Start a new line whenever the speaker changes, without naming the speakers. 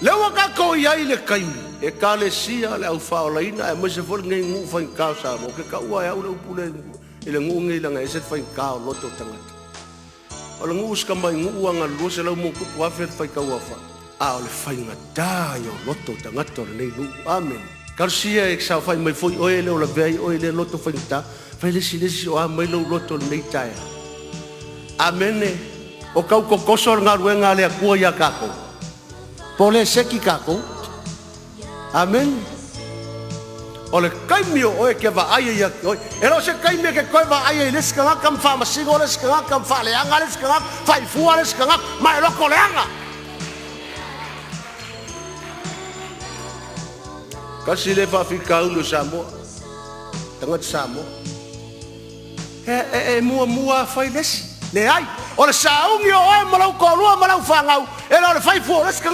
lewa ka ko yai le kaimi e ka le sia le au faolaina e mase fol ngai ngu fa ka sa mo ke ka ua ya u pule ile ngu ngai la ngai se fa ka loto tangata o le ngu ska mai ngu anga lu se la mo ku wa fe fa ka wa fa a o le fa ngata yo loto tangata le nei lu amen Garcia e sa fa mai foi o ele o la vei o ele loto fa ngata fa le si o mai lo loto nei tai amen o kau ko kosor nga ruenga le akua ya kako pole seki kako amen o le kaimio o e ke va ai ya o e lo se kaimio ke ko va ai le ska kam fa ma sigo le ska kam fa le anga le ska fa i fu le ska ma lo ko le anga kasi le fa fi ka lu samo tangat samo mua fa les le ai o le saungi o e malau ko lua malau fangau e lo le fai fu le ska